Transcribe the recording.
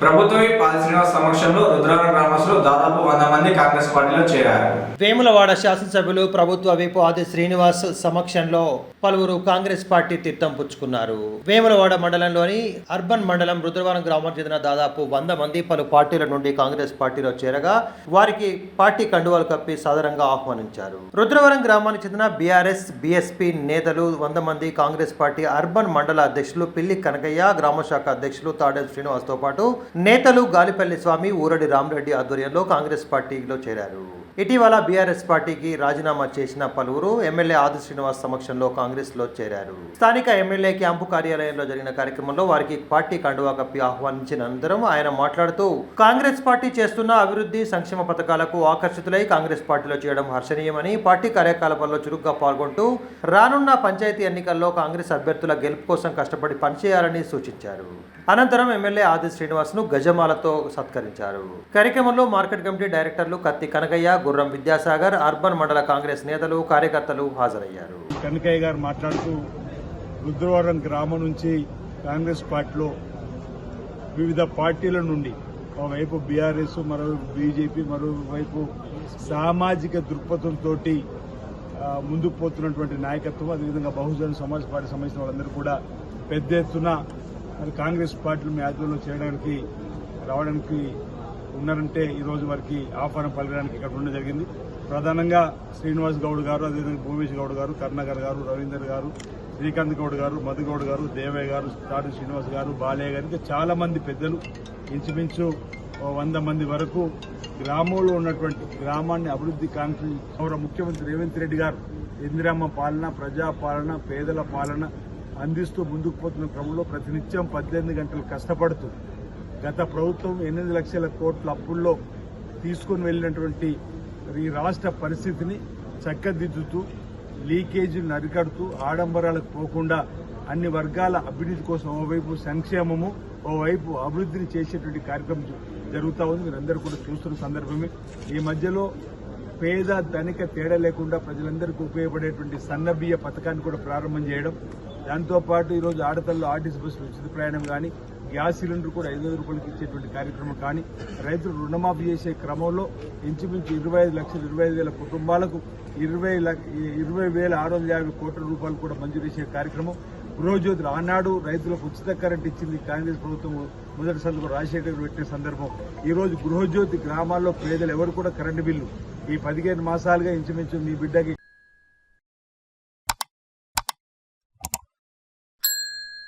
ప్రభుత్వమే పాల్ శ్రీనివాస్ సమక్షంలో రుద్రవరం గ్రామస్తులు దాదాపు 100 మంది కాంగ్రెస్ పార్టీలో చేరారు. వేములవాడ శాసనసభ్యులు ప్రభుత్వ విప్ ఆది శ్రీనివాస్ సమక్షంలో పలువురు కాంగ్రెస్ పార్టీ తీర్థం పుచ్చుకున్నారు. వేములవాడ మండలంలోని అర్బన్ మండలం రుద్రవరం గ్రామానికి చెందిన దాదాపు 100 మంది పలు పార్టీల నుండి కాంగ్రెస్ పార్టీలో చేరగా వారికి పార్టీ కండువాలు కప్పి సాదరంగా ఆహ్వానించారు. రుద్రవరం గ్రామానికి చెందిన బీఆర్ఎస్ బీఎస్పీ నేతలు 100 మంది కాంగ్రెస్ పార్టీ అర్బన్ మండల అధ్యక్షులు పిల్లి కనకయ్య, గ్రామ శాఖ అధ్యక్షులు తాడేల్ శ్రీనివాస్ తో పాటు నేతలు గాలిపల్లి స్వామి, ఊరడి రామరెడ్డి ఆధ్వర్యంలో కాంగ్రెస్ పార్టీలో చేరారు. ఇటీవల బీఆర్ఎస్ పార్టీకి రాజీనామా చేసిన పలువురు ఎమ్మెల్యే ఆది శ్రీనివాస్ సమక్షంలో కాంగ్రెస్ లో చేరారు. స్థానిక ఎమ్మెల్యే క్యాంపు కార్యాలయంలో జరిగిన కార్యక్రమంలో వారికి పార్టీ కండువా కప్పి ఆహ్వానించిన అనంతరం ఆయన మాట్లాడుతూ కాంగ్రెస్ పార్టీ చేస్తున్న అభివృద్ధి సంక్షేమ పథకాలకు ఆకర్షితులై కాంగ్రెస్ పార్టీలో చేయడం హర్షణీయమని, పార్టీ కార్యకలాపాల్లో చురుగ్గా పాల్గొంటూ రానున్న పంచాయతీ ఎన్నికల్లో కాంగ్రెస్ అభ్యర్థుల గెలుపు కోసం కష్టపడి పనిచేయాలని సూచించారు. అనంతరం ఎమ్మెల్యే ఆది శ్రీనివాస్ ను గజమాలతో సత్కరించారు. కార్యక్రమంలో మార్కెట్ కమిటీ డైరెక్టర్లు కత్తి కనకయ్య, గుర్రం విద్యాసాగర్, అర్బన్ మండల కాంగ్రెస్ నేతలు, కార్యకర్తలు హాజరయ్యారు. కనకయ్య గారు మాట్లాడుతూ రుద్రవరం గ్రామం నుంచి కాంగ్రెస్ పార్టీలో వివిధ పార్టీల నుండి ఒకవైపు బీఆర్ఎస్, మరోవైపు బీజేపీ, మరోవైపు సామాజిక దృక్పథంతో ముందుకు పోతున్నటువంటి నాయకత్వం, అదేవిధంగా బహుజన సమాజ్ పార్టీ సంబంధించిన వాళ్ళందరూ కూడా పెద్ద ఎత్తున కాంగ్రెస్ పార్టీలు మీ ఆధ్వర్యంలో చేయడానికి రావడానికి ఉన్నారంటే ఈరోజు వారికి ఆహ్వానం పలకడానికి ఇక్కడ ఉండడం జరిగింది. ప్రధానంగా శ్రీనివాస్ గౌడ్ గారు, అదేవిధంగా భూమేష్ గౌడ్ గారు, కరుణాకర్ గారు, రవీందర్ గారు, శ్రీకాంత్ గౌడ్ గారు, మధుగౌడ్ గారు, దేవయ్య గారు, తాడు శ్రీనివాస్ గారు, బాలయ్య గారు, ఇంకా చాలా మంది పెద్దలు ఇంచుమించు 100 మంది వరకు గ్రామంలో ఉన్నటువంటి గ్రామాన్ని అభివృద్ధి కాంక్షి ముఖ్యమంత్రి రేవంత్ రెడ్డి గారు ఇందిరమ్మ పాలన, ప్రజాపాలన, పేదల పాలన అందిస్తూ ముందుకు పోతున్న క్రమంలో ప్రతినిత్యం 18 గంటలు కష్టపడుతూ గత ప్రభుత్వం 8 లక్షల కోట్ల అప్పుల్లో తీసుకుని వెళ్లినటువంటి ఈ రాష్ట్ర పరిస్థితిని చక్కదిద్దుతూ, లీకేజీలను అరికడుతూ, ఆడంబరాలకు పోకుండా అన్ని వర్గాల అభివృద్ధి కోసం ఓవైపు సంక్షేమము, ఓవైపు అభివృద్ధిని చేసేటువంటి కార్యక్రమం జరుగుతూ ఉంది. మీరందరూ కూడా చూస్తున్న సందర్భమే. ఈ మధ్యలో పేద ధనిక తేడా లేకుండా ప్రజలందరికీ ఉపయోగపడేటువంటి సన్నబియ్య పథకాన్ని కూడా ప్రారంభం చేయడం, దాంతోపాటు ఈరోజు ఆడతల్లో ఆర్టీసీ బస్సులు ఉచిత ప్రయాణం కానీ, గ్యాస్ సిలిండర్ కూడా 500 రూపాయలకి ఇచ్చేటువంటి కార్యక్రమం కానీ, రైతులు రుణమాఫీ చేసే క్రమంలో ఇంచుమించు 25,25,000 కుటుంబాలకు 20,650 కోట్ల రూపాయలు కూడా మంజూరు చేసే కార్యక్రమం. గృహజ్యోతులు ఆనాడు రైతులకు ఉచిత కరెంట్ ఇచ్చింది కాంగ్రెస్ ప్రభుత్వం మొదటి సందర్భం రాజశేఖర్ పెట్టిన సందర్భం. ఈరోజు గృహజ్యోతి గ్రామాల్లో పేదలు ఎవరు కూడా కరెంటు బిల్లు ఈ 15 మాసాలుగా ఇంచుమించు మీ బిడ్డకి